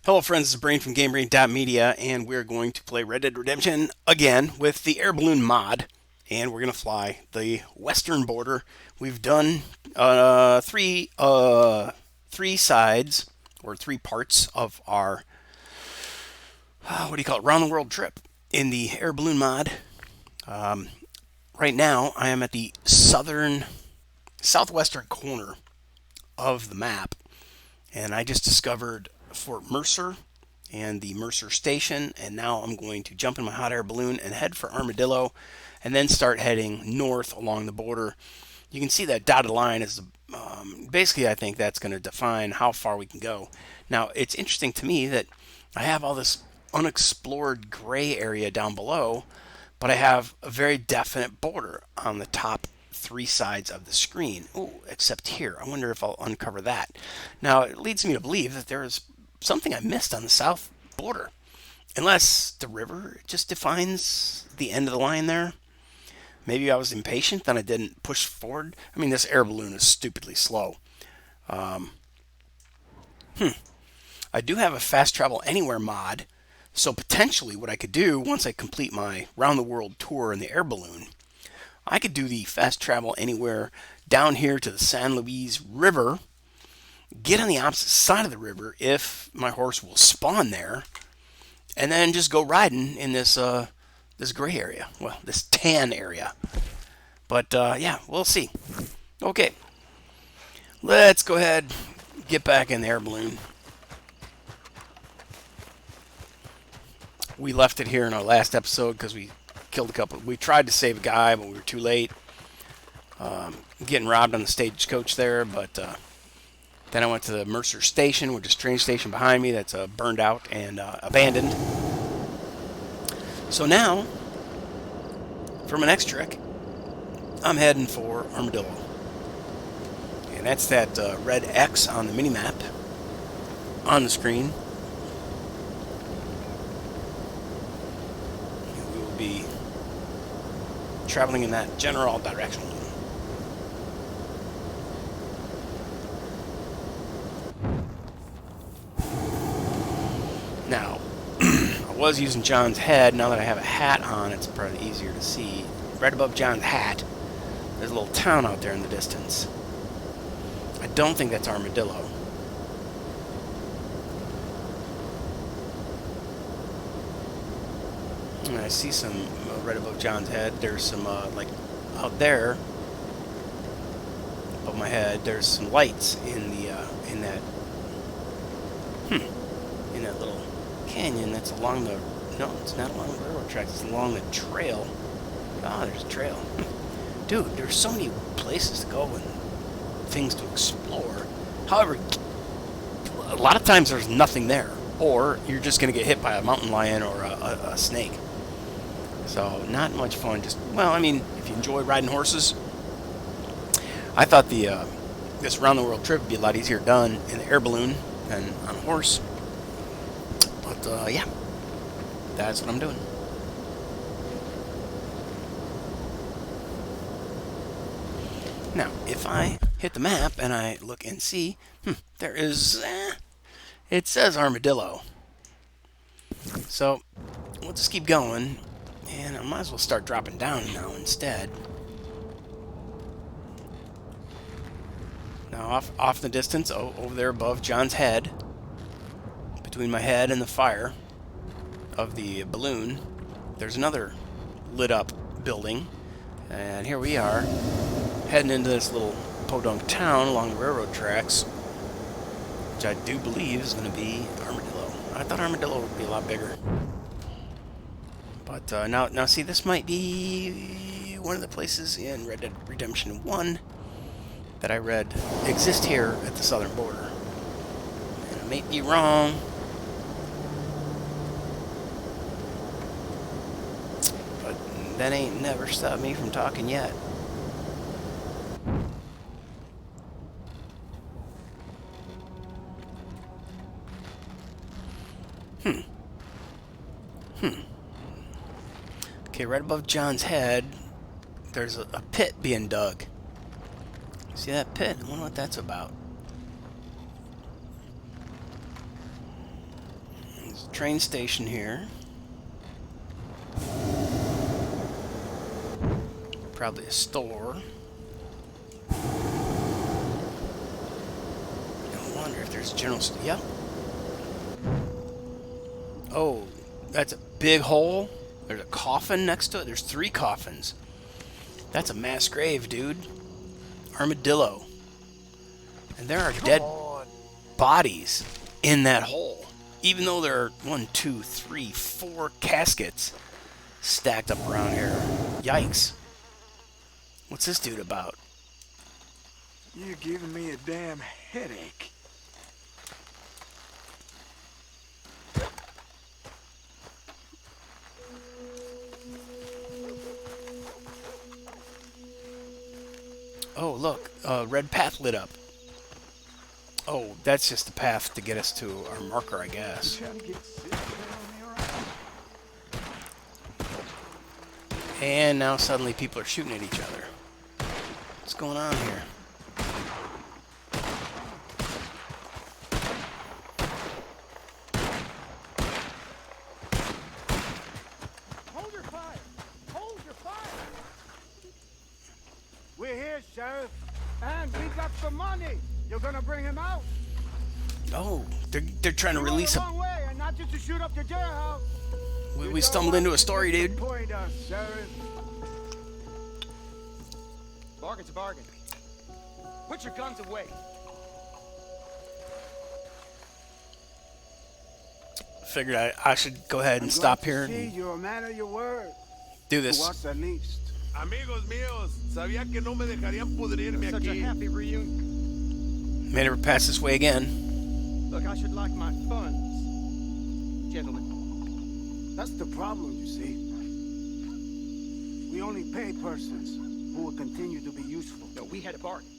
Hello friends, this is Brain from GameBrain.media, and we're going to play Red Dead Redemption again with the air balloon mod, and we're going to fly the western border. We've done three sides, or three parts of our, what do you call it, round the world trip in the air balloon mod. Um, right now, I am at the southwestern corner of the map, and I just discovered Fort Mercer and the Mercer Station, and now I'm going to jump in my hot air balloon and head for Armadillo, and then start heading north along the border. You can see that dotted line is basically, I think that's going to define how far we can go. Now, it's interesting to me that I have all this unexplored gray area down below, but I have a very definite border on the top three sides of the screen. Oh, except here. I wonder if I'll uncover that. Now, it leads me to believe that there is something I missed on the south border. Unless the river just defines the end of the line there. Maybe I was impatient and I didn't push forward. I mean, this air balloon is stupidly slow. Um, I do have a fast travel anywhere mod, so potentially what I could do once I complete my round the world tour in the air balloon, I could do the fast travel anywhere down here to the San Luis River, get on the opposite side of the river if my horse will spawn there, and then just go riding in this gray area. Well, this tan area. But yeah, we'll see. Okay, let's go ahead, get back in the air balloon. We left it here in our last episode because we killed a couple. We tried to save a guy, but we were too late. Getting robbed on the stagecoach there, but then I went to the Mercer Station, which is a train station behind me that's burned out and abandoned. So now, for my next trick, I'm heading for Armadillo. And that's that red X on the minimap on the screen. And we will be traveling in that general direction. Now, I was using John's head. Now that I have a hat on, it's probably easier to see. Right above John's hat, there's a little town out there in the distance. I don't think that's Armadillo. And I see some right above John's head. There's some like out there above my head. There's some lights in the in that little canyon that's along the. No, it's not along the railroad tracks. It's along the trail. Ah, there's a trail. Dude, there's so many places to go and things to explore. However, a lot of times there's nothing there, or you're just going to get hit by a mountain lion or a snake. So not much fun. Just, well, I mean, if you enjoy riding horses, I thought this round the world trip would be a lot easier done in the air balloon than on a horse. But yeah, that's what I'm doing. Now, if I hit the map and I look and see, there is, it says Armadillo. So, we'll just keep going, and I might as well start dropping down now instead. Now, off in the distance, over there above John's head, between my head and the fire of the balloon, there's another lit up building, and here we are, heading into this little podunk town along the railroad tracks, which I do believe is going to be Armadillo. I thought Armadillo would be a lot bigger. But now see, this might be one of the places in Red Dead Redemption 1 that I read exist here at the southern border. And I may be wrong. But that ain't never stopped me from talking yet. Okay, right above John's head, there's a pit being dug. See that pit? I wonder what that's about. Train station here. Probably a store. I wonder if there's a general store. Yep. Oh, that's a big hole. There's a coffin next to it. There's 3 coffins. That's a mass grave, dude. Armadillo. And there are dead bodies in that hole. Even though there are 1, 2, 3, 4 caskets stacked up around here. Yikes. What's this dude about? You're giving me a damn headache. Oh, look. Red path lit up. Oh, that's just the path to get us to our marker, I guess. And now suddenly people are shooting at each other. What's going on here? Hold your fire! Hold your fire! We're here, Sheriff. And we got some money. You're gonna bring him out? Oh, they're trying to release a way, and not just to shoot up the jailhouse. We stumbled into a story, dude. Us, Sheriff. Bargain's a bargain. Put your guns away. Figured I should go ahead and stop here See, and you're a man of your word. do this. To us, at least. Amigos míos, sabía que no me dejarían pudrirme Such a aquí. happy reunion. May never pass this way again. Look, I should like my funds, gentlemen. That's the problem, you see. We only pay persons who will continue to be useful. No, we had a bargain.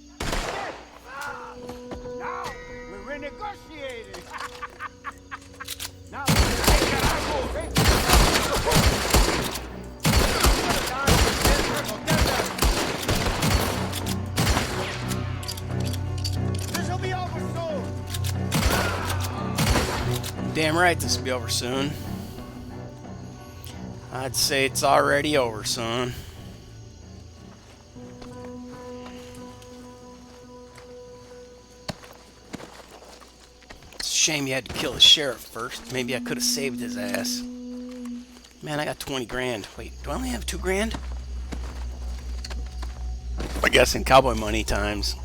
Now we're renegotiating. Now this will be over soon. Damn right this will be over soon. I'd say it's already over, son. It's a shame you had to kill the sheriff first. Maybe I could have saved his ass. Man, I got 20 grand. Wait, do I only have 2 grand? I guess in cowboy money times,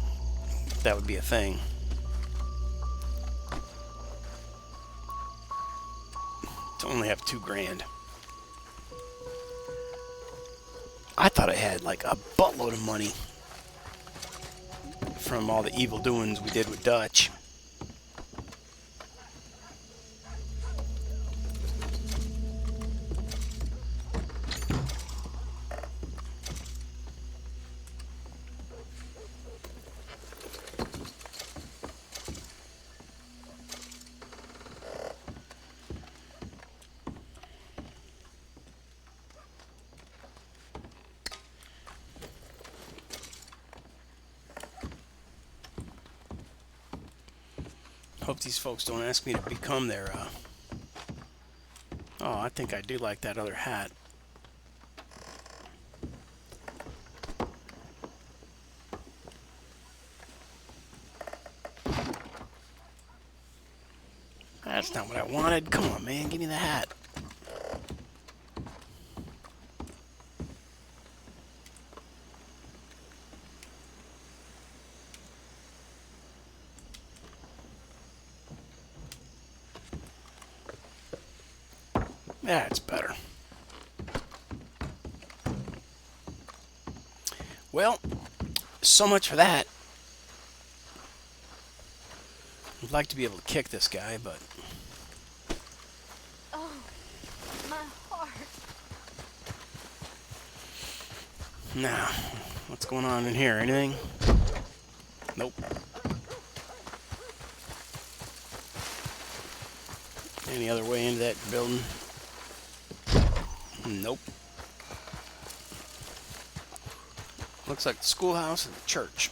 that would be a thing. To only have 2 grand. I thought I had like a buttload of money from all the evil doings we did with Dutch. Hope these folks don't ask me to become their, Oh, I think I do like that other hat. That's not what I wanted. Come on, man. Give me the hat. That's better. Well, so much for that. I'd like to be able to kick this guy, but... Oh, my heart. Now, what's going on in here? Anything? Nope. Any other way into that building? Nope. Looks like the schoolhouse and the church.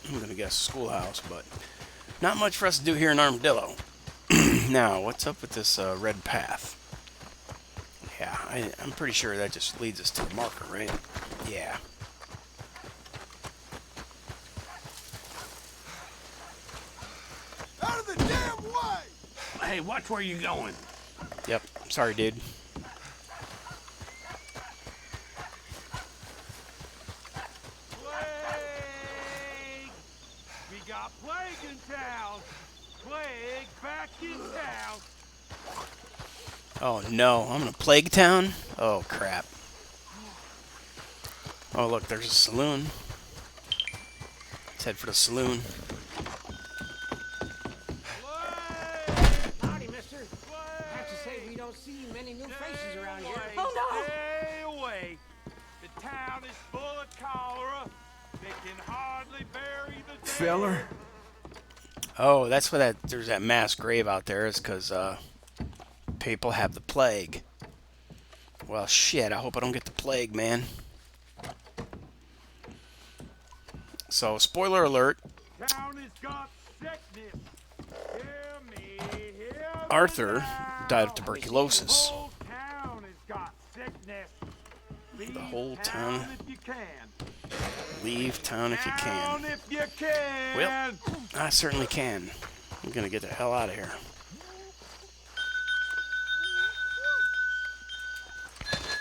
I'm gonna guess schoolhouse, but not much for us to do here in Armadillo. Now, what's up with this red path? Yeah, I'm pretty sure that just leads us to the marker, right? Yeah. Out of the damn way! Hey, watch where you're going. Yep. Sorry, dude. Plague! We got plague in town! Plague back in town! Oh no, I'm in a plague town? Oh crap. Oh look, there's a saloon. Let's head for the saloon. Howdy, mister. I have to say, we don't see many new faces around here. Oh, no. Stay away! The town is full of cholera. They can hardly bury the dead. Feller? Oh, that's why there's that mass grave out there, is because people have the plague. Well, shit, I hope I don't get the plague, man. So, spoiler alert, Town has got sickness. Hear me, hear me Arthur now. died of tuberculosis. The whole town has got sickness. Leave The whole town. if you can. Leave town if you Town can. if you can. Well, I certainly can. I'm gonna get the hell out of here.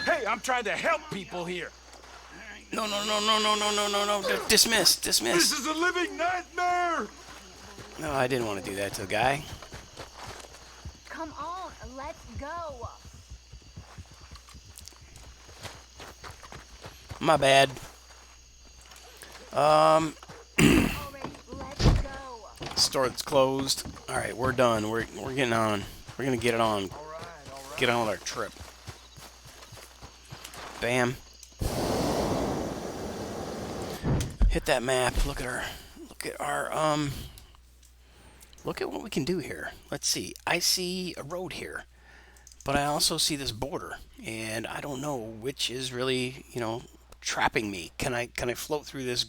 Hey, I'm trying to help people here. No, no, no, no, no, no, no, no, no. Dismiss, dismiss. This is a living nightmare. No, I didn't want to do that to the guy. Come on, let's go. My bad. Already, let's go. Store that's closed. All right, we're done. We're getting on. We're gonna get it on. Get on with our trip. Bam. Hit that map. Look at our. Look at what we can do here. Let's see. I see a road here, but I also see this border, and I don't know which is really, trapping me. Can I float through this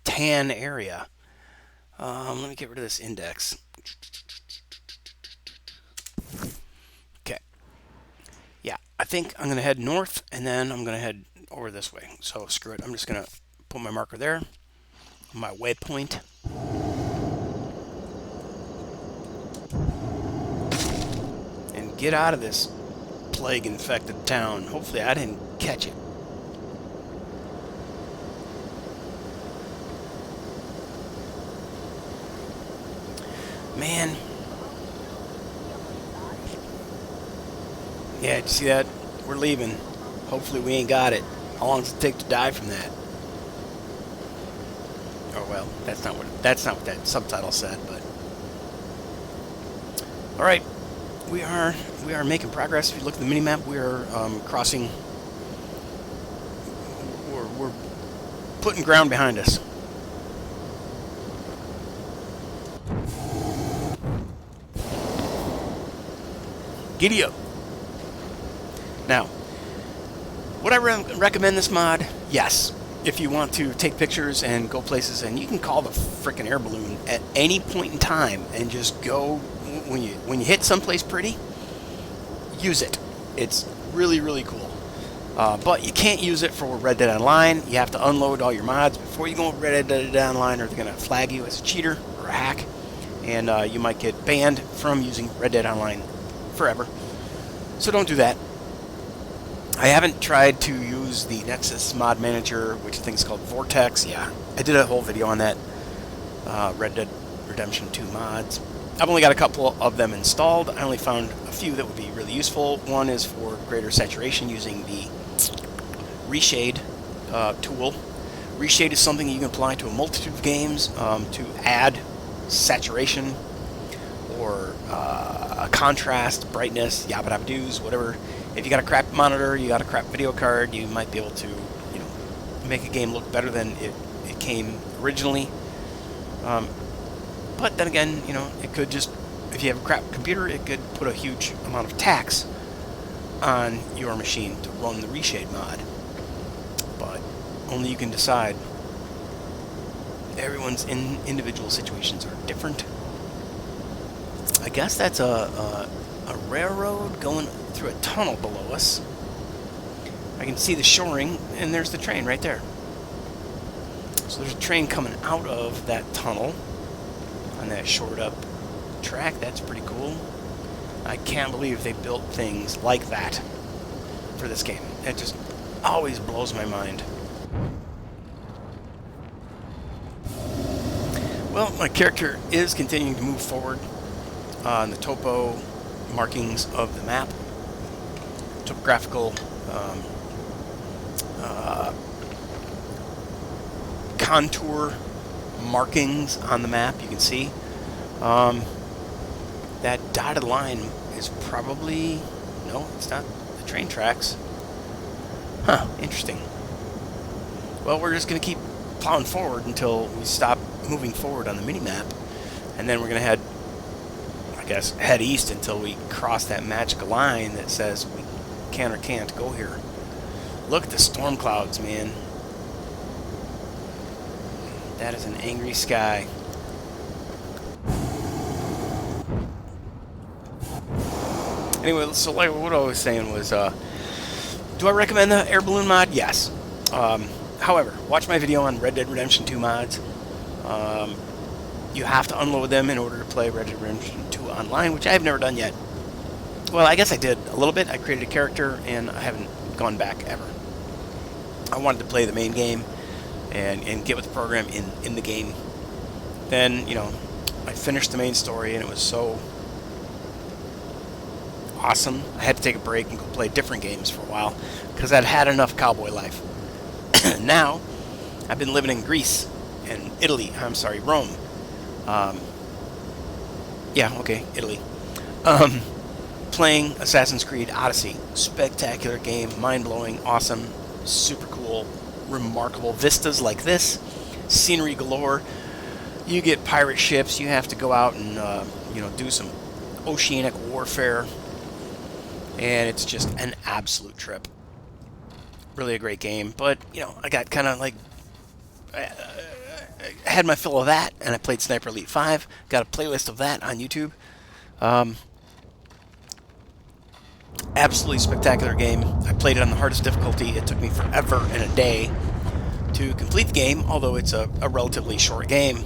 tan area? Let me get rid of this index. Okay. Yeah, I think I'm gonna head north, and then I'm gonna head over this way. So screw it. I'm just gonna put my marker there, my waypoint. And get out of this plague-infected town. Hopefully I didn't catch it. Man. Yeah, did you see that? We're leaving. Hopefully we ain't got it. How long does it take to die from that? Oh well, that's not what that subtitle said, but all right, we are making progress. If you look at the minimap, we are crossing. We're putting ground behind us. Giddy up. Now, would I recommend this mod? Yes. If you want to take pictures and go places, and you can call the frickin' air balloon at any point in time and just go when you hit someplace pretty, use it. It's really, really cool. But you can't use it for Red Dead Online. You have to unload all your mods before you go with Red Dead Online, or they're going to flag you as a cheater or a hack, and you might get banned from using Red Dead Online forever. So don't do that. I haven't tried to use the Nexus mod manager, which I think is called Vortex. Yeah, I did a whole video on that. Red Dead Redemption 2 mods. I've only got a couple of them installed. I only found a few that would be really useful. One is for greater saturation using the Reshade tool. Reshade is something you can apply to a multitude of games to add saturation or a contrast, brightness, yabba dabba doos, whatever. If you got a crap monitor, you got a crap video card, you might be able to, make a game look better than it came originally. But then again, it could just, if you have a crap computer, it could put a huge amount of tax on your machine to run the Reshade mod. But only you can decide. Everyone's individual situations are different. I guess that's a railroad going through a tunnel below us. I can see the shoring, and there's the train right there. So there's a train coming out of that tunnel on that shored up track. That's pretty cool. I can't believe they built things like that for this game. It just always blows my mind. Well, my character is continuing to move forward on the topo markings of the map. Topographical contour markings on the map, you can see. That dotted line is probably... No, it's not the train tracks. Huh, interesting. Well, we're just going to keep plowing forward until we stop moving forward on the mini-map. And then we're going to head, I guess, head east until we cross that magical line that says we can or can't go here. Look at the storm clouds, man. That is an angry sky. Anyway, so like what I was saying was, do I recommend the air balloon mod? Yes. However, watch my video on Red Dead Redemption 2 mods. You have to unload them in order to play Red Dead Redemption 2 online, which I have never done yet. Well, I guess I did a little bit. I created a character, and I haven't gone back ever. I wanted to play the main game and get with the program in the game. Then, you know, I finished the main story, and it was so awesome. I had to take a break and go play different games for a while because I'd had enough cowboy life. Now, I've been living in Greece and Italy. I'm sorry, Rome. Yeah, okay, Italy. Playing Assassin's Creed Odyssey. Spectacular game, mind-blowing, awesome, super cool, remarkable vistas like this, scenery galore. You get pirate ships. You have to go out and you know, do some oceanic warfare, and it's just an absolute trip. Really a great game, but you know, I got kind of like I had my fill of that, and I played Sniper Elite 5. Got a playlist of that on YouTube. Absolutely spectacular game. I played it on the hardest difficulty. It took me forever and a day to complete the game, although it's a relatively short game.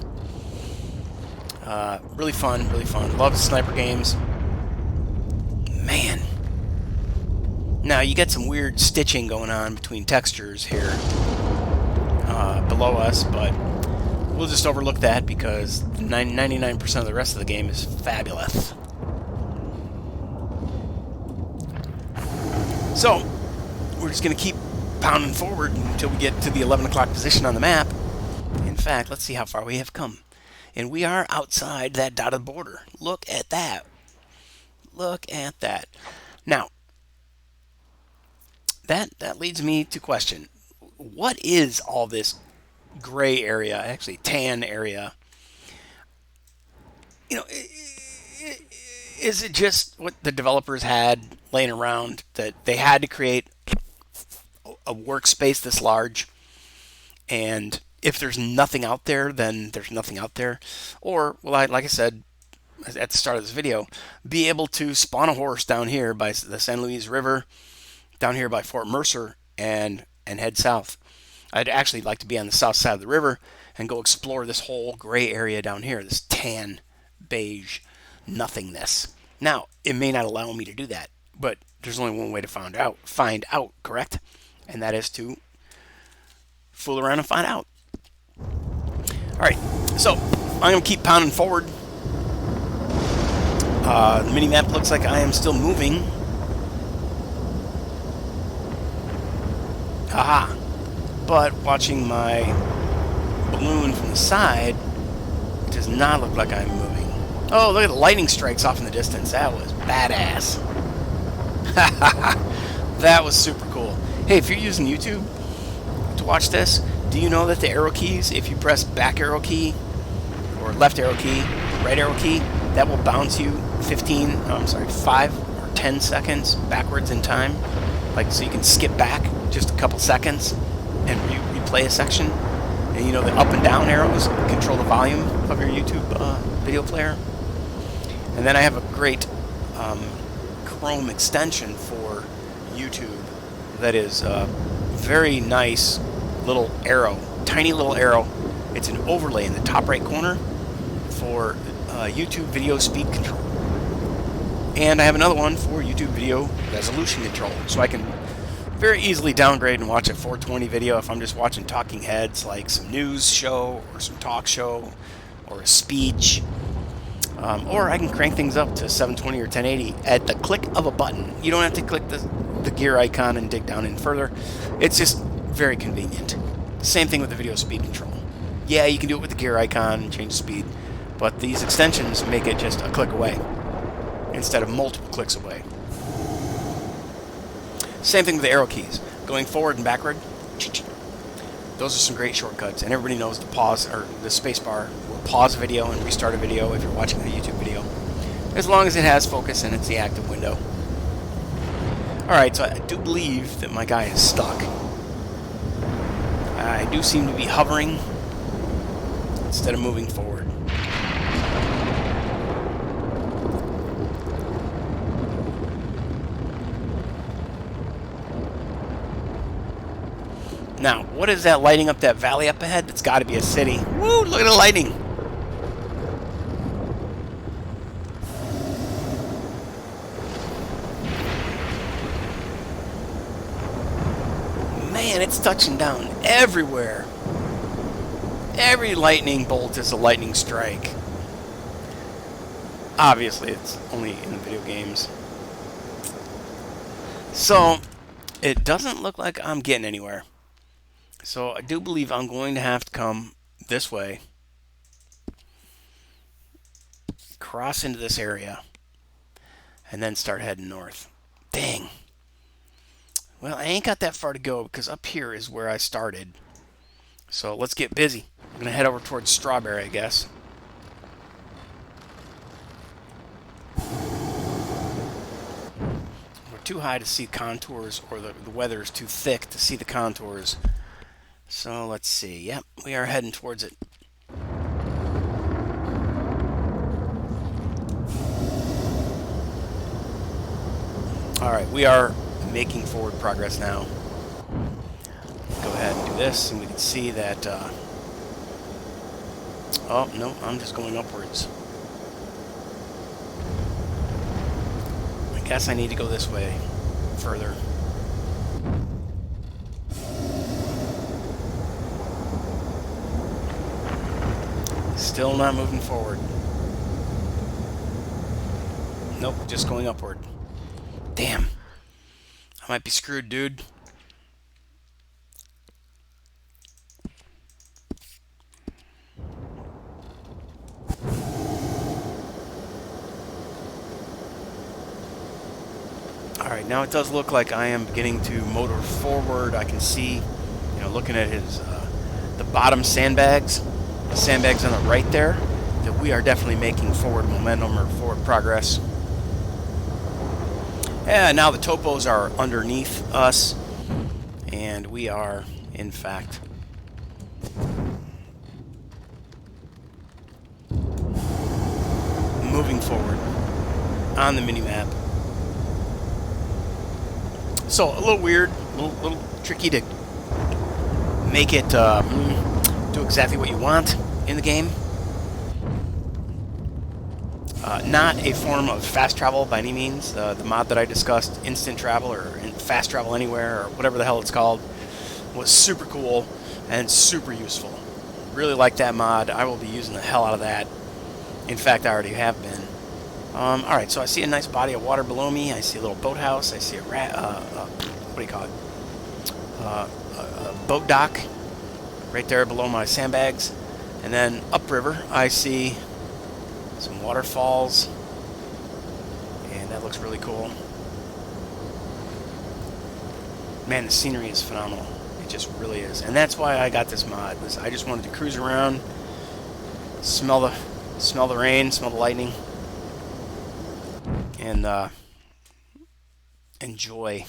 Really fun, really fun. Love sniper games. Man. Now, you get some weird stitching going on between textures here below us, but we'll just overlook that because 99% of the rest of the game is fabulous. So, we're just going to keep pounding forward until we get to the 11 o'clock position on the map. In fact, let's see how far we have come. And we are outside that dotted border. Look at that. Look at that. Now, that leads me to question, what is all this gray area, actually tan area? You know, is it just what the developers had laying around that they had to create a workspace this large, and if there's nothing out there, then there's nothing out there? Or will I, like I said at the start of this video, be able to spawn a horse down here by the San Luis River, down here by Fort Mercer, and head south? I'd actually like to be on the south side of the river and go explore this whole gray area down here, this tan, beige nothingness. Now, it may not allow me to do that, but there's only one way to find out, correct? And that is to fool around and find out. Alright, so I'm going to keep pounding forward. The mini-map looks like I am still moving. Aha! But watching my balloon from the side, it does not look like I'm moving. Oh, look at the lightning strikes off in the distance. That was badass. That was super cool. Hey, if you're using YouTube to watch this, do you know that the arrow keys, if you press back arrow key, or left arrow key, right arrow key, that will bounce you 5 or 10 seconds backwards in time. Like, so you can skip back just a couple seconds and replay a section. And you know, the up and down arrows control the volume of your YouTube video player. And then I have a great Chrome extension for YouTube that is a very nice little arrow, tiny little arrow. It's an overlay in the top right corner for YouTube video speed control. And I have another one for YouTube video resolution control, so I can very easily downgrade and watch a 420 video if I'm just watching talking heads like some news show or some talk show or a speech. Or I can crank things up to 720 or 1080 at the click of a button. You don't have to click the gear icon and dig down in further. It's just very convenient. Same thing with the video speed control. Yeah, you can do it with the gear icon and change the speed, but these extensions make it just a click away instead of multiple clicks away. Same thing with the arrow keys. Going forward and backward, those are some great shortcuts, and everybody knows the pause or the space bar will pause a video and restart a video if you're watching a YouTube video, as long as it has focus and it's the active window. Alright, so I do believe that my guy is stuck. I do seem to be hovering instead of moving forward. Now, what is that lighting up that valley up ahead? That's got to be a city. Woo, look at the lighting. Man, it's touching down everywhere. Every lightning bolt is a lightning strike. Obviously, it's only in the video games. So, it doesn't look like I'm getting anywhere. So I do believe I'm going to have to come this way, cross into this area, and then start heading north. Dang. Well, I ain't got that far to go because up here is where I started. So let's get busy. I'm going to head over towards Strawberry, I guess. We're too high to see contours, or the weather is too thick to see the contours. So let's see. Yep, we are heading towards it. Alright, we are making forward progress now. Go ahead and do this, and we can see that... oh, no, I'm just going upwards. I guess I need to go this way further. Still not moving forward. Nope, just going upward. Damn. I might be screwed, dude. Alright, now it does look like I am beginning to motor forward. I can see, looking at his the bottom sandbags. The sandbags on the right there, that we are definitely making forward momentum or forward progress. Yeah, now the topos are underneath us, and we are, in fact, moving forward on the mini-map. So, a little weird, a little tricky to make it do exactly what you want in the game. Not a form of fast travel by any means. The mod that I discussed, instant travel or fast travel anywhere or whatever the hell it's called, was super cool and super useful. Really like that mod. I will be using the hell out of that. In fact, I already have been. Alright, so I see a nice body of water below me. I see a little boathouse. I see a what do you call it? A boat dock right there below my sandbags. And then upriver, I see some waterfalls. And that looks really cool. Man, the scenery is phenomenal. It just really is. And that's why I got this mod. I just wanted to cruise around, smell the rain, smell the lightning, and enjoy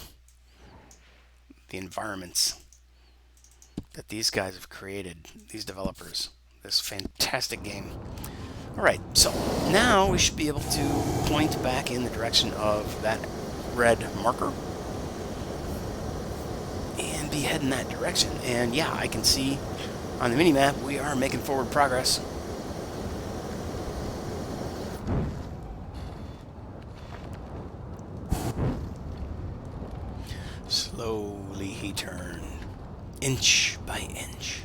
the environments that these guys have created, these developers, this fantastic game. Alright, so now we should be able to point back in the direction of that red marker and be heading that direction. And yeah, I can see on the mini-map we are making forward progress. Slowly he turned, inch by inch.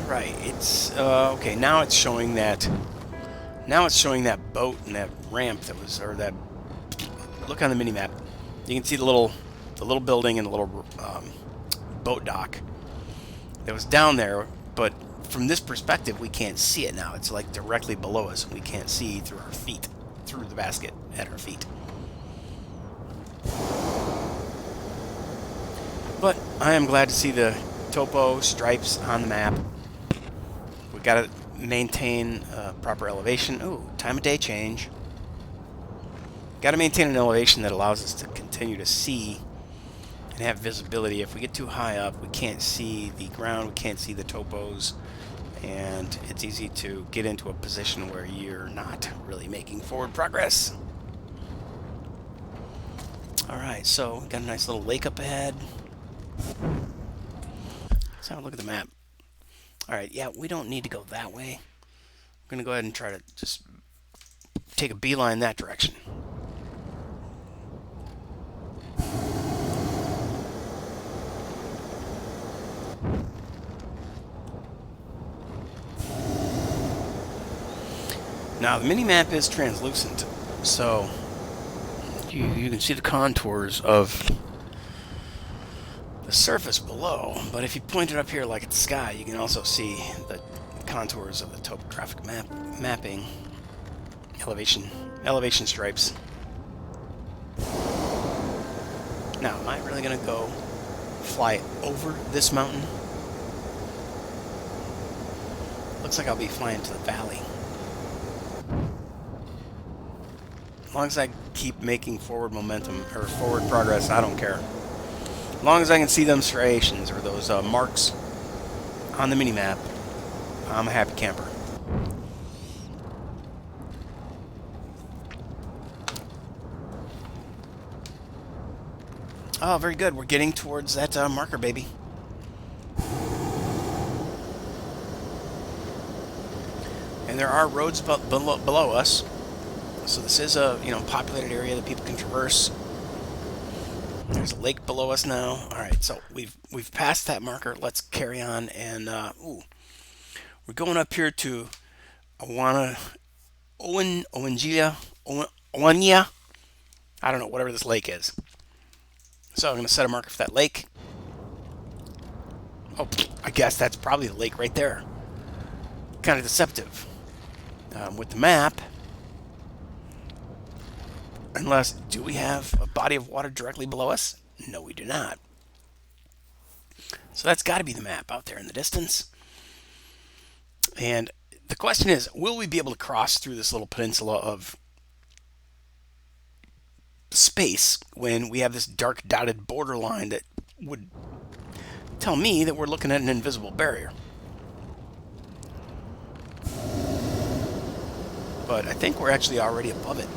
Right, it's okay. Now it's showing that. Now it's showing that boat and that ramp that was, or that. Look on the mini map. You can see the little building and the little boat dock that was down there. But from this perspective, we can't see it now. It's like directly below us, and we can't see through our feet, through the basket at our feet. But I am glad to see the topo stripes on the map. We got to maintain proper elevation. Ooh, time of day change. Got to maintain an elevation that allows us to continue to see and have visibility. If we get too high up, we can't see the ground, we can't see the topos, and it's easy to get into a position where you're not really making forward progress. Alright, so we got a nice little lake up ahead. Let's have a look at the map. Alright, yeah, we don't need to go that way. I'm going to go ahead and try to just take a beeline that direction. Now, the mini-map is translucent, so you can see the contours of the surface below, but if you point it up here like at the sky, you can also see the contours of the topographic mapping, elevation stripes. Now, am I really going to go fly over this mountain? Looks like I'll be flying to the valley. As long as I keep making forward momentum, or forward progress, I don't care. As long as I can see them striations, or those marks on the mini-map, I'm a happy camper. Oh, very good. We're getting towards that marker, baby. And there are roads below us. So this is a populated area that people can traverse. There's a lake below us now. All right, so we've passed that marker. Let's carry on, and we're going up here to Owenia. I don't know, whatever this lake is. So I'm going to set a marker for that lake. Oh, I guess that's probably the lake right there. Kind of deceptive with the map. Unless, do we have a body of water directly below us? No, we do not. So that's got to be the map out there in the distance. And the question is, will we be able to cross through this little peninsula of space when we have this dark dotted borderline that would tell me that we're looking at an invisible barrier? But I think we're actually already above it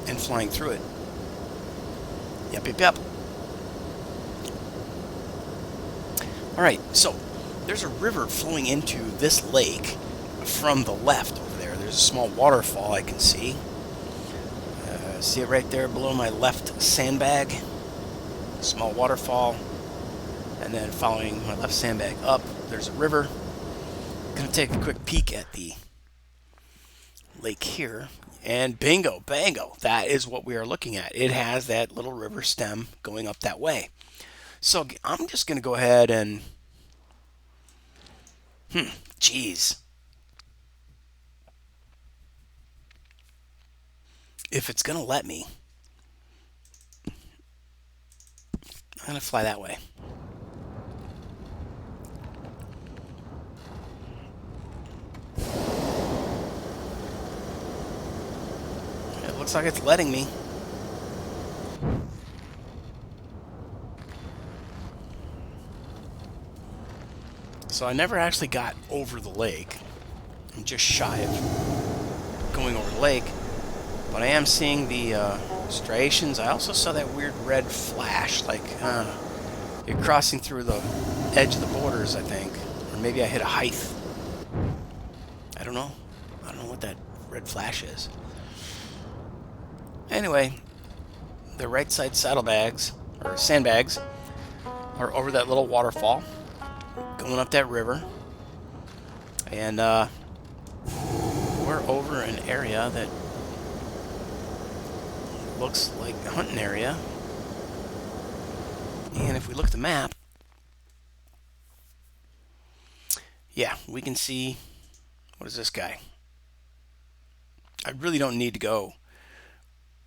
and flying through it. Yep. Alright, so there's a river flowing into this lake from the left over there. There's a small waterfall I can see. See it right there below my left sandbag? Small waterfall. And then following my left sandbag up, there's a river. I'm going to take a quick peek at the lake here. And bingo, bango, that is what we are looking at. It has that little river stem going up that way. So I'm just going to go ahead and... Geez. If it's going to let me, I'm going to fly that way. It looks like it's letting me. So I never actually got over the lake. I'm just shy of going over the lake. But I am seeing the striations. I also saw that weird red flash, like you're crossing through the edge of the borders, I think. Or maybe I hit a height. I don't know. I don't know what that red flash is. Anyway, the right side saddlebags, or sandbags, are over that little waterfall, going up that river. And we're over an area that looks like a hunting area. And if we look at the map, yeah, we can see, what is this guy? I really don't need to go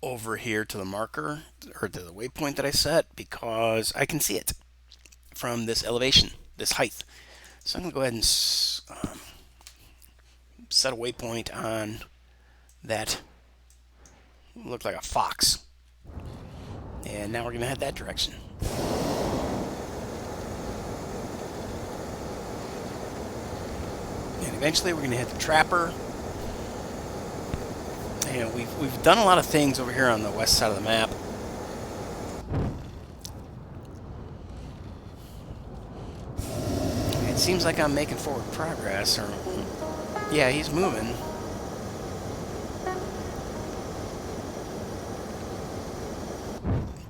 over here to the marker, or to the waypoint that I set, because I can see it from this elevation, this height. So I'm going to go ahead and set a waypoint on that, looked like a fox. And now we're going to head that direction. And eventually we're going to hit the trapper. And we've done a lot of things over here on the west side of the map. It seems like I'm making forward progress. Or, yeah, he's moving.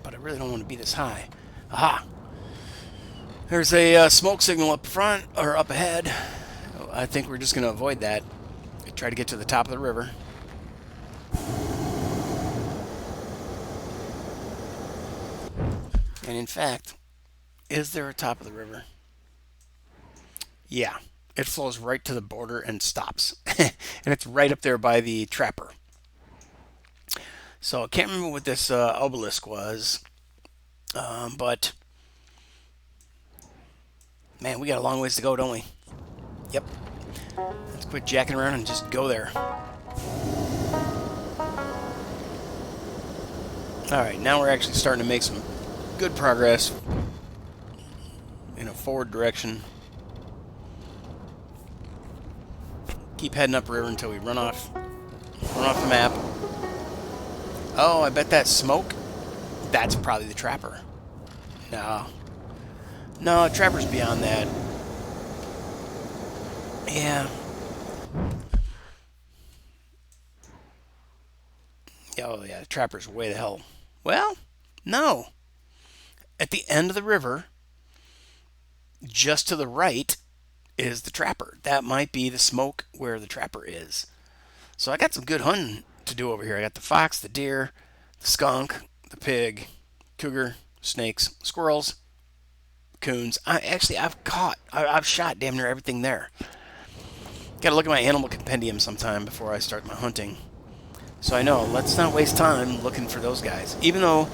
But I really don't want to be this high. Aha! There's a smoke signal up front, or up ahead. I think we're just going to avoid that. Try to get to the top of the river. And in fact, is there a top of the river? Yeah, it flows right to the border and stops. And it's right up there by the trapper. So I can't remember what this obelisk was, but man, we got a long ways to go, don't we? Yep. Let's quit jacking around and just go there. Alright, now we're actually starting to make some good progress in a forward direction. Keep heading upriver until we run off the map. Oh, I bet that smoke, that's probably the trapper. No, trapper's beyond that. Yeah. Oh yeah, the trapper's way the hell. Well, no. At the end of the river, just to the right, is the trapper. That might be the smoke where the trapper is. So I got some good hunting to do over here. I got the fox, the deer, the skunk, the pig, cougar, snakes, squirrels, coons. I've shot damn near everything there. Got to look at my animal compendium sometime before I start my hunting. So I know, let's not waste time looking for those guys. Even though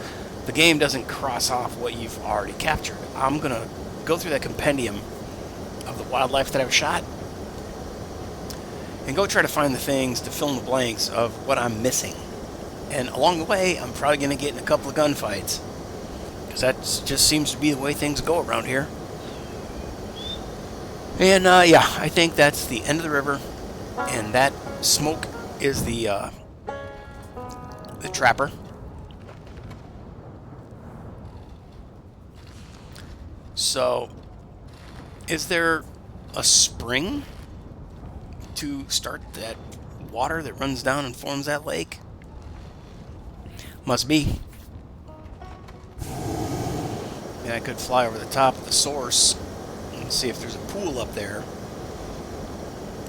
the game doesn't cross off what you've already captured, I'm going to go through that compendium of the wildlife that I've shot and go try to find the things to fill in the blanks of what I'm missing. And along the way, I'm probably going to get in a couple of gunfights, because that just seems to be the way things go around here. And yeah, I think that's the end of the river, and that smoke is the trapper. So, is there a spring to start that water that runs down and forms that lake? Must be. And I could fly over the top of the source and see if there's a pool up there.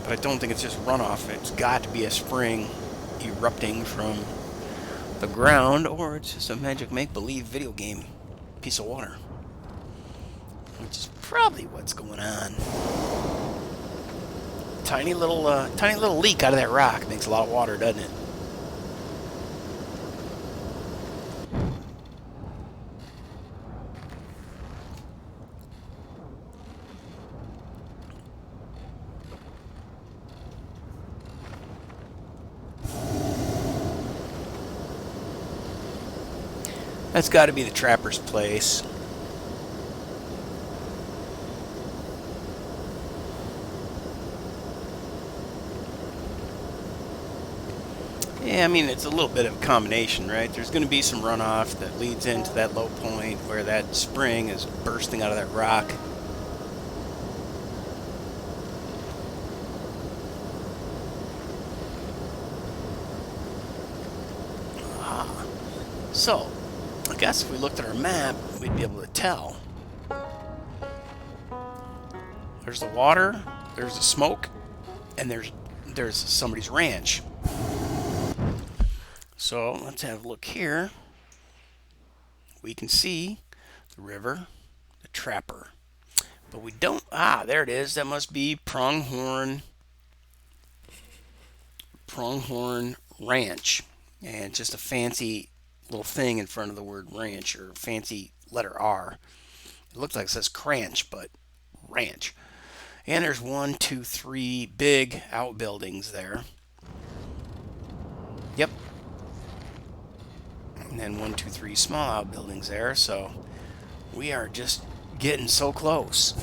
But I don't think it's just runoff. It's got to be a spring erupting from the ground, or it's just a magic make-believe video game piece of water, which is probably what's going on. Tiny little leak out of that rock makes a lot of water, doesn't it? That's got to be the trapper's place. Yeah, I mean, it's a little bit of a combination, right? There's going to be some runoff that leads into that low point where that spring is bursting out of that rock. Ah. So, I guess if we looked at our map, we'd be able to tell. There's the water, there's the smoke, and there's somebody's ranch. So let's have a look here. We can see the river, the Trapper, but we don't. Ah, there it is. That must be Pronghorn Ranch, and just a fancy little thing in front of the word ranch, or fancy letter R. It looks like it says cranch, but ranch. And there's 1, 2, 3 big outbuildings there. Yep. And then 1, 2, 3 small outbuildings there. So we are just getting so close.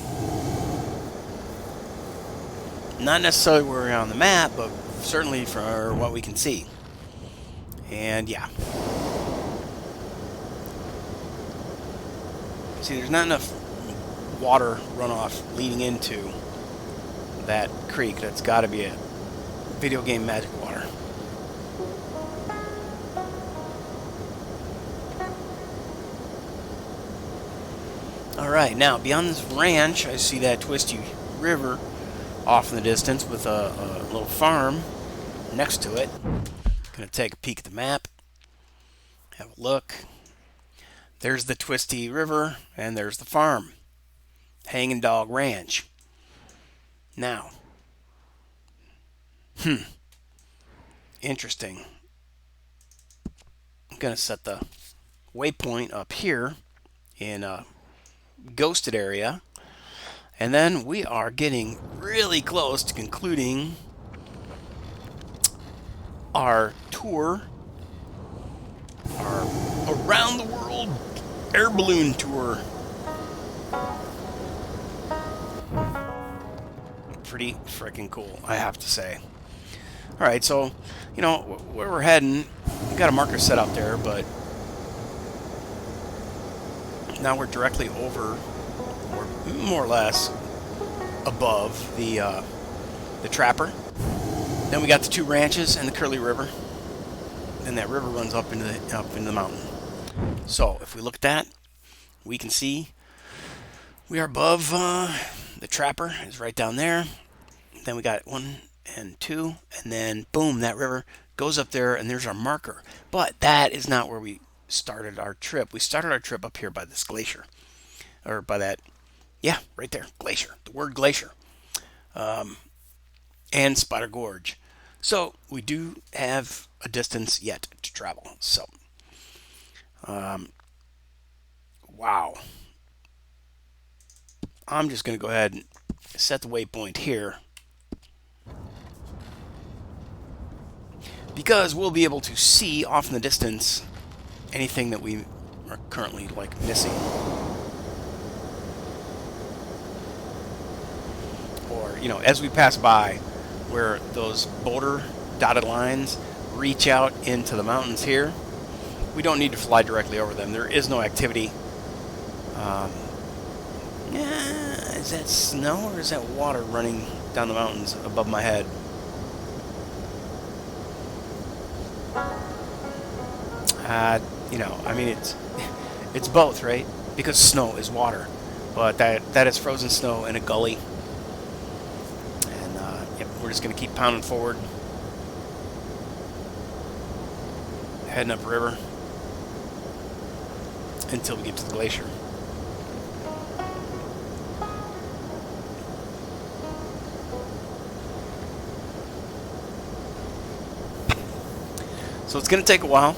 Not necessarily where we're on the map, but certainly for what we can see. And yeah. See, there's not enough water runoff leading into that creek. That's got to be a video game magic water. Alright, now beyond this ranch, I see that twisty river off in the distance with a little farm next to it. Gonna take a peek at the map, have a look. There's the twisty river, and there's the farm. Hanging Dog Ranch. Now, interesting. I'm gonna set the waypoint up here in a ghosted area, and then we are getting really close to concluding our tour, our around the world air balloon tour. Pretty freaking cool, I have to say. Alright, so, you know, where we're heading, we got a marker set out there, but now we're directly over, or more or less above the Trapper. Then we got the 2 ranches and the Curly River. Then that river runs up into the mountain. So if we look at that, we can see we are above the Trapper is right down there. Then we got 1 and 2, and then boom, that river goes up there, and there's our marker. But that is not where we started our trip. We started our trip up here by this glacier, or by that, yeah, right there, glacier. The word glacier, and Spider Gorge. So we do have a distance yet to travel. So, wow. I'm just going to go ahead and set the waypoint here, because we'll be able to see off in the distance anything that we are currently like missing, or you know, as we pass by where those boulder dotted lines reach out into the mountains here, we don't need to fly directly over them. There is no activity. Is that snow or is that water running down the mountains above my head? You know, I mean, it's both, right? Because snow is water, but that is frozen snow in a gully, and yep, we're just gonna keep pounding forward, heading up river until we get to the glacier. So it's going to take a while,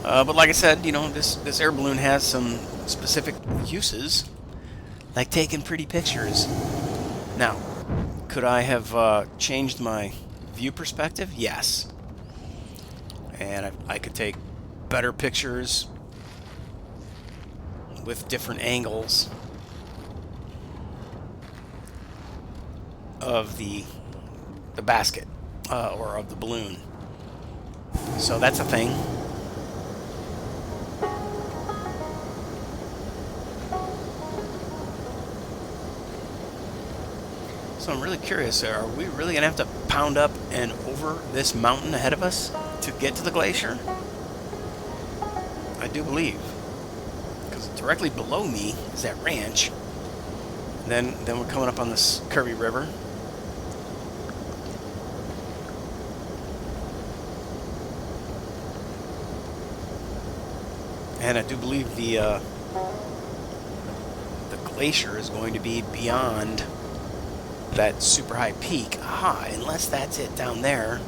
but like I said, you know, this air balloon has some specific uses, like taking pretty pictures. Now, could I have changed my view perspective? Yes. And I could take better pictures with different angles of the basket, or of the balloon. So that's a thing. So I'm really curious, are we really going to have to pound up and over this mountain ahead of us to get to the glacier? I do believe. Because directly below me is that ranch. Then we're coming up on this curvy river. And I do believe the glacier is going to be beyond that super high peak. Aha, unless that's it down there.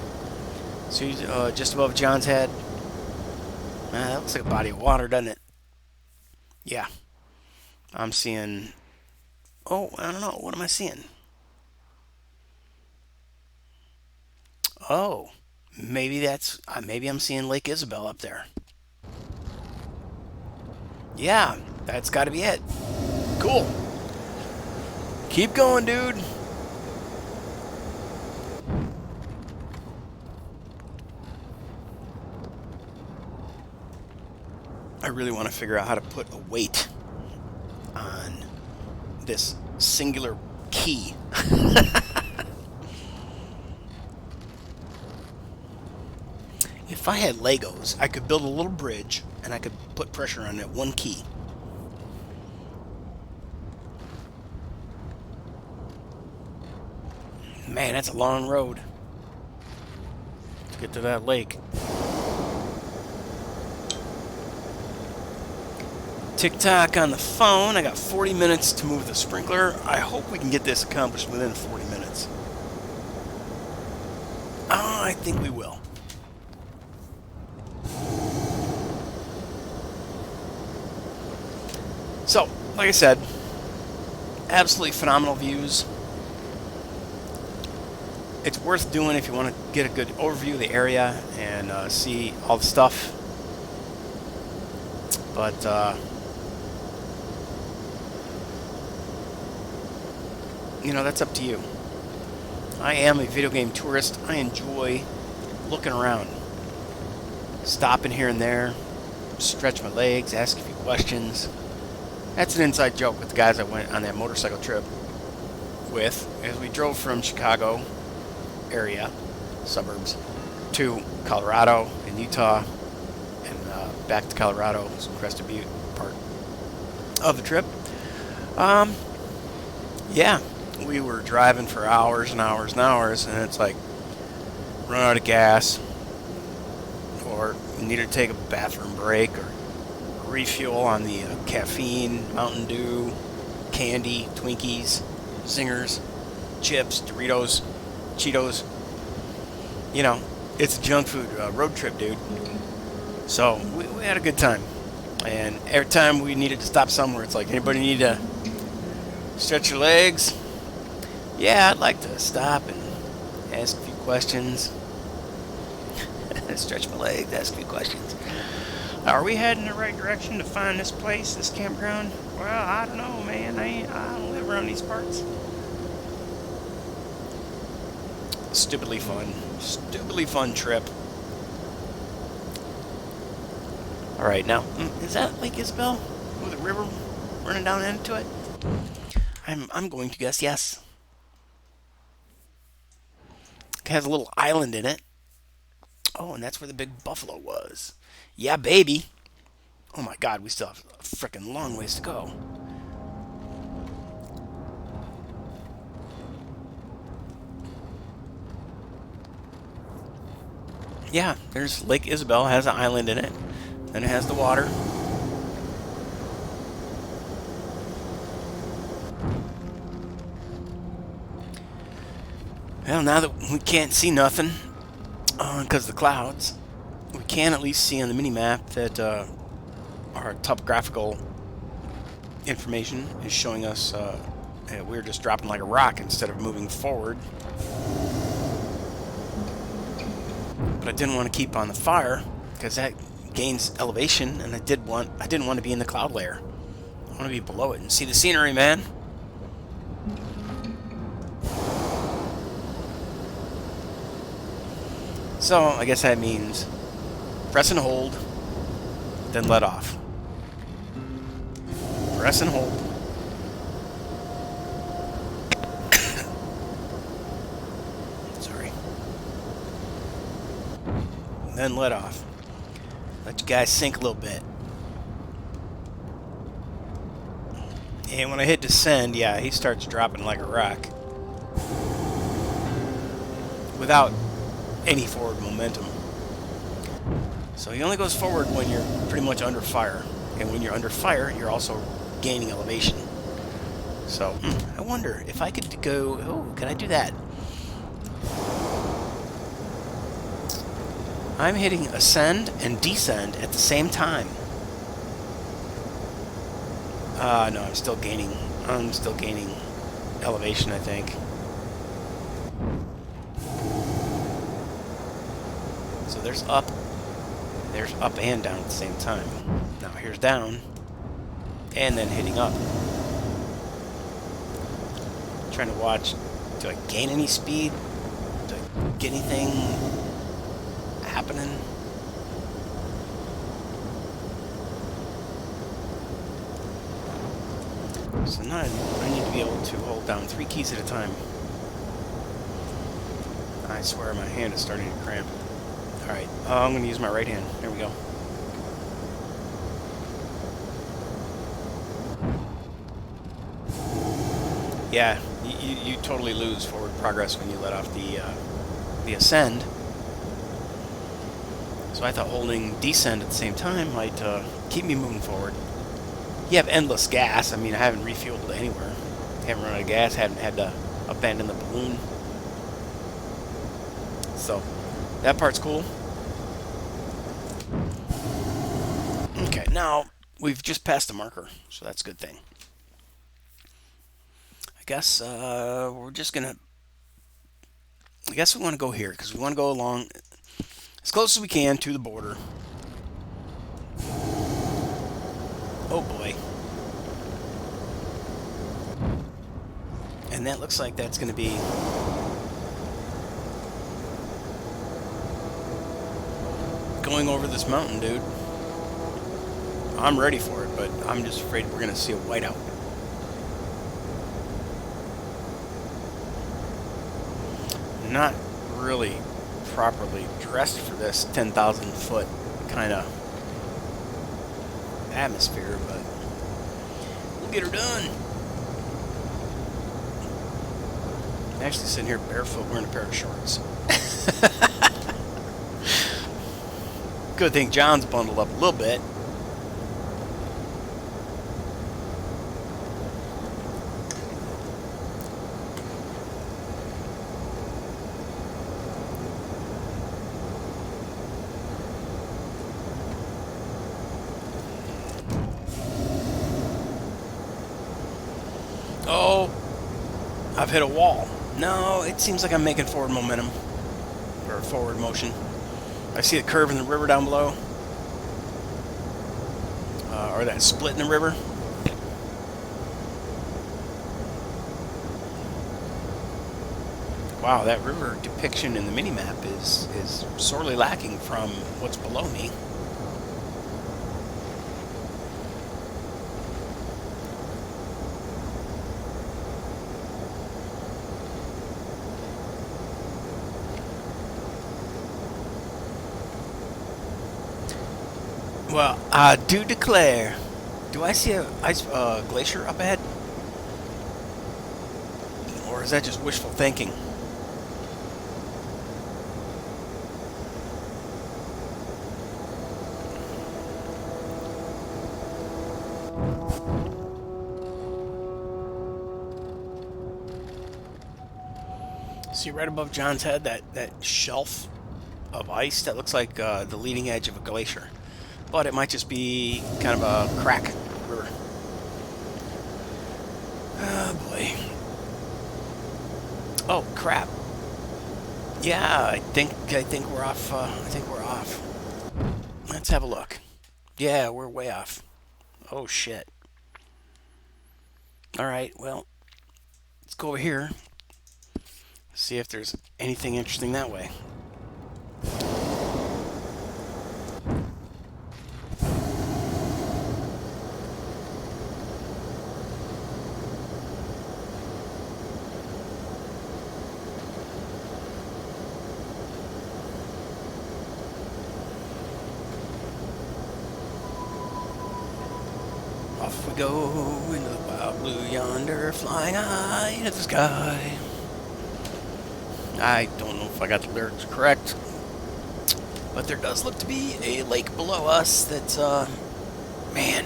See, just above John's head. That looks like a body of water, doesn't it? Yeah. I'm seeing... Oh, I don't know. What am I seeing? Oh, maybe that's... maybe I'm seeing Lake Isabel up there. Yeah, that's got to be it. Cool. Keep going, dude. I really want to figure out how to put a weight on this singular key. If I had Legos, I could build a little bridge and I could put pressure on that one key. Man, that's a long road to get to that lake. TikTok on the phone. I got 40 minutes to move the sprinkler. I hope we can get this accomplished within 40 minutes. Oh, I think we will. So, like I said, absolutely phenomenal views. It's worth doing if you want to get a good overview of the area and see all the stuff. But you know, that's up to you. I am a video game tourist. I enjoy looking around, stopping here and there, stretch my legs, ask a few questions. That's an inside joke with the guys I went on that motorcycle trip with as we drove from Chicago area, suburbs, to Colorado and Utah and back to Colorado, Crested Butte part of the trip. Yeah, we were driving for hours and hours and hours, and it's like run out of gas, or you need to take a bathroom break, or refuel on the caffeine, Mountain Dew, candy, Twinkies, Zingers, chips, Doritos, Cheetos. You know, it's a junk food road trip, dude. So we had a good time, and every time we needed to stop somewhere, it's like, anybody need to stretch your legs? Yeah, I'd like to stop and ask a few questions. Stretch my legs, ask a few questions. Are we heading in the right direction to find this place, this campground? Well, I don't know, man. I don't live around these parts. Stupidly fun trip. All right, now is that Lake Isabel with a river running down into it? I'm going to guess yes. It has a little island in it. Oh, and that's where the big buffalo was. Yeah, baby. Oh my God, we still have a frickin' long ways to go. Yeah, there's Lake Isabel, has an island in it. Then it has the water. Well, now that we can't see nothing because of the clouds, we can at least see on the mini-map that our topographical information is showing us that we're just dropping like a rock instead of moving forward. But I didn't want to keep on the fire because that gains elevation, and I didn't want to be in the cloud layer. I want to be below it and see the scenery, man. So I guess that means Press and hold, then let off. Press and hold. Sorry. Then let off. Let you guys sink a little bit. And when I hit descend, yeah, he starts dropping like a rock. Without any forward momentum. So he only goes forward when you're pretty much under fire. And when you're under fire, you're also gaining elevation. So, I wonder if I could go... Oh, can I do that? I'm hitting ascend and descend at the same time. No, I'm still gaining elevation, I think. So there's up and down at the same time. Now here's down, and then hitting up. Trying to watch, do I gain any speed? Do I get anything happening? So now I need to be able to hold down 3 keys at a time. I swear my hand is starting to cramp. Alright, I'm going to use my right hand. There we go. Yeah, you totally lose forward progress when you let off the ascend. So I thought holding descend at the same time might keep me moving forward. You have endless gas. I mean, I haven't refueled anywhere. Haven't run out of gas. Haven't had to abandon the balloon. So that part's cool. Okay, now we've just passed the marker, so that's a good thing. I guess we're just gonna. I guess we want to go here because we want to go along as close as we can to the border. Oh boy. And that looks like that's going to be going over this mountain, dude. I'm ready for it, but I'm just afraid we're going to see a whiteout. Not really properly dressed for this 10,000 foot kind of atmosphere, but we'll get her done. I'm actually sitting here barefoot wearing a pair of shorts. Good thing John's bundled up a little bit. Oh, I've hit a wall. No, it seems like I'm making forward momentum. Or forward motion. I see a curve in the river down below. Or that split in the river. Wow, that river depiction in the minimap is sorely lacking from what's below me. Well, I do declare. Do I see a glacier up ahead? Or is that just wishful thinking? See right above John's head that shelf of ice that looks like the leading edge of a glacier. But it might just be kind of a crack river. Oh boy. Oh crap. Yeah, I think we're off. I think we're off. Let's have a look. Yeah, we're way off. Oh shit. All right. Well, let's go over here. See if there's anything interesting that way. go into the wild blue yonder, flying high into the sky. I don't know if I got the lyrics correct, but there does look to be a lake below us that's, man.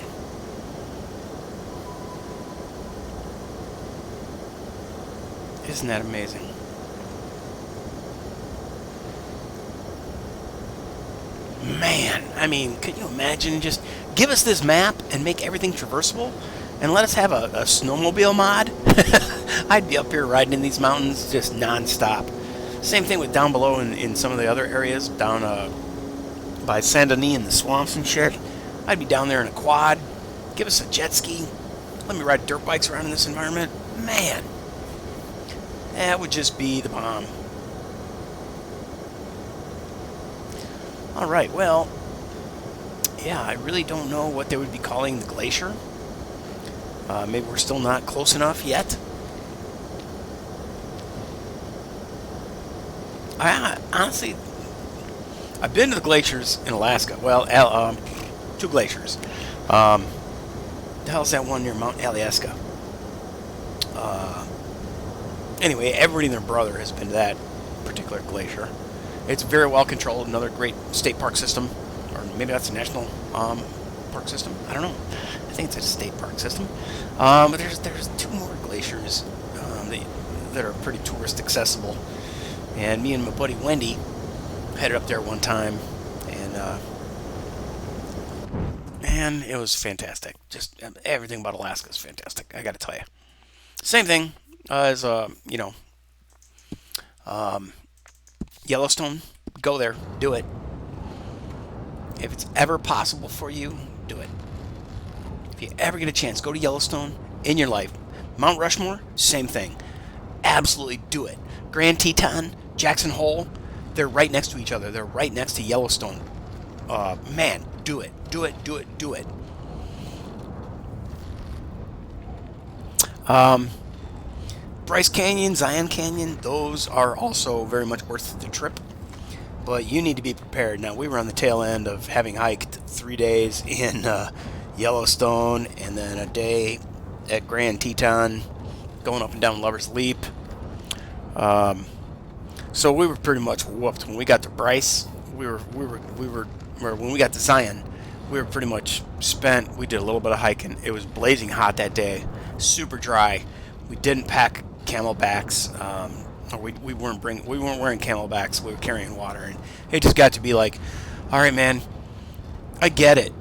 Isn't that amazing? Man, I mean, could you imagine just give us this map and make everything traversable and let us have a snowmobile mod? I'd be up here riding in these mountains just non-stop. Same thing with down below in some of the other areas, down by Saint Denis in the swamps and shit. I'd be down there in a quad. Give us a jet ski. Let me ride dirt bikes around in this environment. Man, that would just be the bomb. Alright, well, yeah, I really don't know what they would be calling the glacier. Maybe we're still not close enough yet. Honestly, I've been to the glaciers in Alaska. Well, 2 glaciers. The hell's that one near Mount Alyeska? Anyway, everybody and their brother has been to that particular glacier. It's very well controlled. Another great state park system, or maybe that's a national park system. I don't know. I think it's a state park system. But there's 2 more glaciers that are pretty tourist accessible. And me and my buddy Wendy headed up there one time, and it was fantastic. Just everything about Alaska is fantastic. I got to tell you. Same thing as Yellowstone. Go there, do it. If it's ever possible for you, do it. If you ever get a chance, go to Yellowstone in your life. Mount Rushmore, same thing. Absolutely do it. Grand Teton, Jackson Hole, they're right next to each other. They're right next to Yellowstone. Man, do it. Do it, do it, do it. Bryce Canyon, Zion Canyon, those are also very much worth the trip. But you need to be prepared. Now, we were on the tail end of having hiked 3 days in Yellowstone and then a day at Grand Teton, going up and down Lover's Leap. So we were pretty much whooped when we got to Bryce. When we got to Zion, we were pretty much spent. We did a little bit of hiking. It was blazing hot that day, super dry. We didn't pack camelbacks. We weren't wearing camelbacks. We were carrying water, and it just got to be like, all right, man, I get it.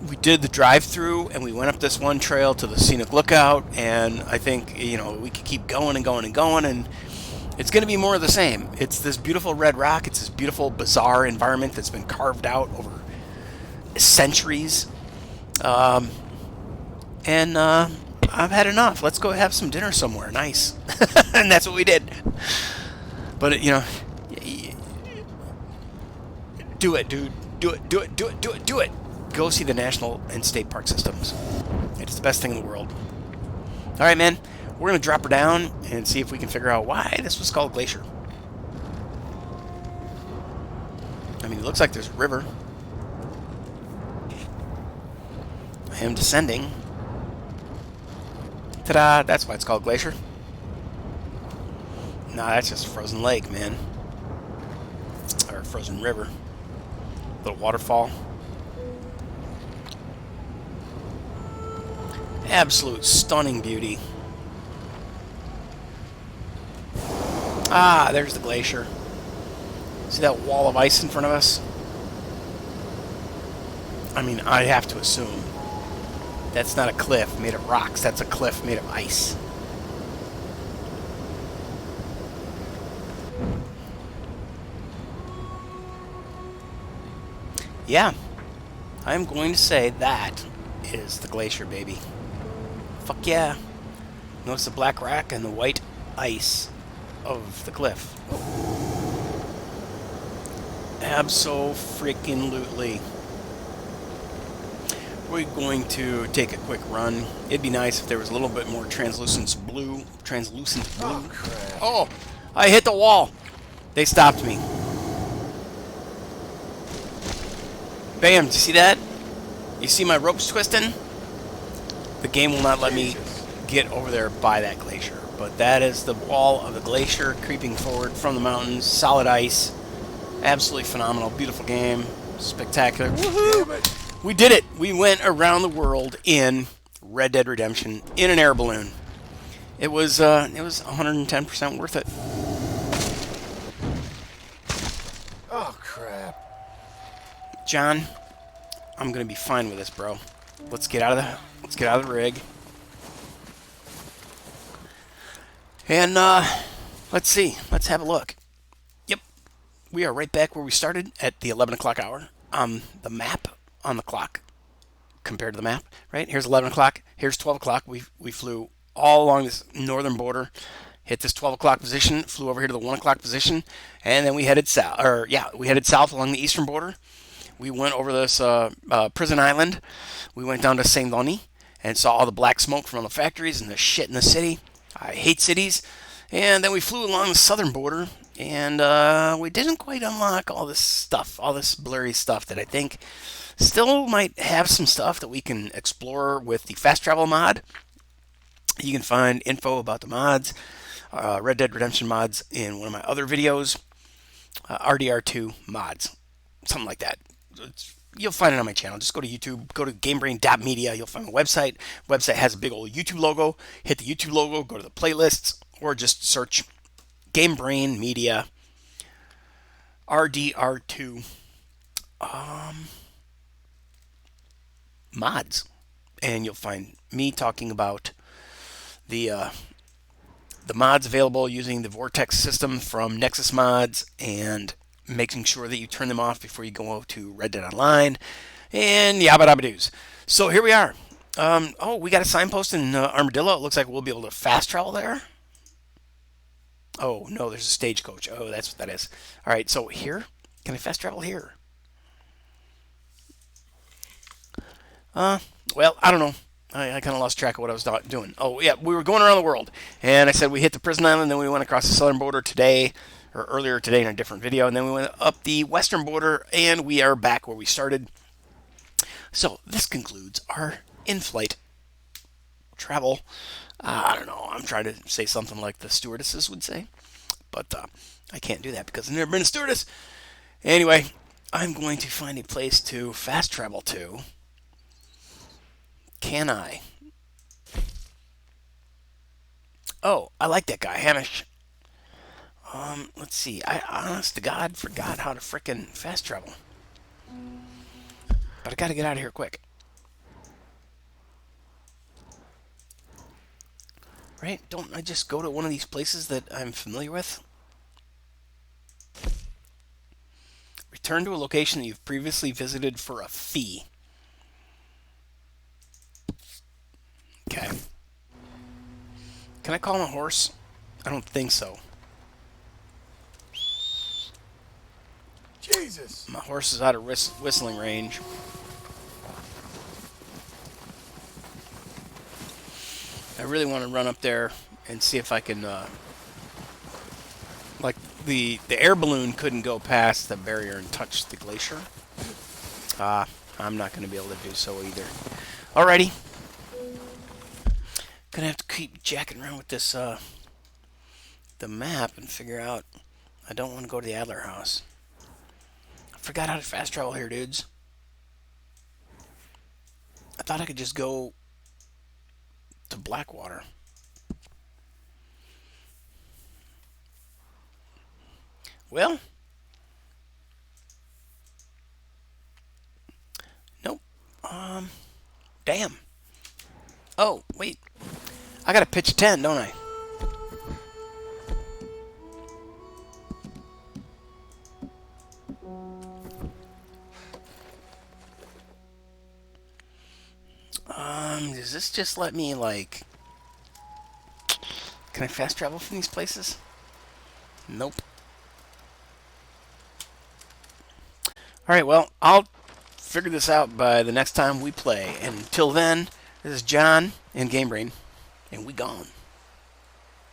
We did the drive-through, and we went up this one trail to the scenic lookout, and I think we could keep going and going and going, and it's going to be more of the same. It's this beautiful red rock. It's this beautiful, bizarre environment that's been carved out over centuries, and I've had enough. Let's go have some dinner somewhere nice. And that's what we did. But, do it, dude. Do it, do it, do it, do it, do it. Go see the national and state park systems. It's the best thing in the world. All right, man. We're going to drop her down and see if we can figure out why this was called Glacier. I mean, it looks like there's a river. I am descending. Ta-da! That's why it's called Glacier. Nah, that's just a frozen lake, man. Or a frozen river. Little waterfall. Absolute stunning beauty. Ah, there's the glacier. See that wall of ice in front of us? I mean, I have to assume that's not a cliff made of rocks. That's a cliff made of ice. Yeah, I'm going to say that is the glacier, baby. Fuck yeah. Notice the black rock and the white ice of the cliff. Abso-freaking-lutely. We're going to take a quick run. It'd be nice if there was a little bit more translucent blue. Oh, I hit the wall. They stopped me. Bam, do you see that? You see my ropes twisting? the game will not let me get over there by that glacier. But that is the wall of the glacier creeping forward from the mountains. Solid ice. Absolutely phenomenal. Beautiful game. Spectacular. Woohoo! We did it. We went around the world in Red Dead Redemption in an air balloon. It was 110% worth it. Oh, crap. John, I'm gonna be fine with this, bro. Let's get out of the rig. And let's see. Let's have a look. Yep, we are right back where we started at the 11 o'clock hour. The map on the clock compared to the map, right? Here's 11 o'clock. Here's 12 o'clock. We flew all along this northern border, hit this 12 o'clock position, flew over here to the 1 o'clock position, and then we headed south. We headed south along the eastern border. We went over this prison island. We went down to Saint Denis and saw all the black smoke from all the factories and the shit in the city. I hate cities. And then we flew along the southern border, and we didn't quite unlock all this stuff, all this blurry stuff that I think still might have some stuff that we can explore with the fast travel mod. You can find info about the mods, Red Dead Redemption mods, in one of my other videos, RDR2 mods, something like that. You'll find it on my channel. Just go to YouTube, go to GameBrain.media. You'll find my website. Website has a big old YouTube logo. Hit the YouTube logo, go to the playlists, or just search GameBrain.media RDR2 mods, and you'll find me talking about the mods available using the Vortex system from Nexus Mods, and making sure that you turn them off before you go to Red Dead Online, and yabba dabba doos. So here we are. Oh, we got a signpost in Armadillo. It looks like we'll be able to fast travel there. Oh, no, there's a stagecoach. Oh, that's what that is. All right, so here, can I fast travel here? Well, I don't know. I kind of lost track of what I was doing. Oh, yeah, we were going around the world, and I said we hit the prison island, then we went across the southern border today, or earlier today in a different video, and then we went up the western border, and we are back where we started. So this concludes our in-flight travel. I don't know. I'm trying to say something like the stewardesses would say, but I can't do that because I've never been a stewardess. Anyway, I'm going to find a place to fast travel to. Can I? Oh, I like that guy, Hamish. Let's see. I honest to God forgot how to frickin' fast travel. But I gotta get out of here quick. Right? Don't I just go to one of these places that I'm familiar with? Return to a location that you've previously visited for a fee. Okay. Can I call him a horse? I don't think so. Jesus! My horse is out of whistling range. I really want to run up there and see if I can, like, the air balloon couldn't go past the barrier and touch the glacier. I'm not going to be able to do so either. Alrighty. Gonna have to keep jacking around with this, the map and figure out. I don't want to go to the Adler house. I forgot how to fast travel here, dudes. I thought I could just go to Blackwater. Well, nope. Damn. Oh, wait. I gotta pitch 10, don't I? Does this just let me, like... Can I fast travel from these places? Nope. Alright, well, I'll figure this out by the next time we play. And until then, this is John and GameBrain, and we gone.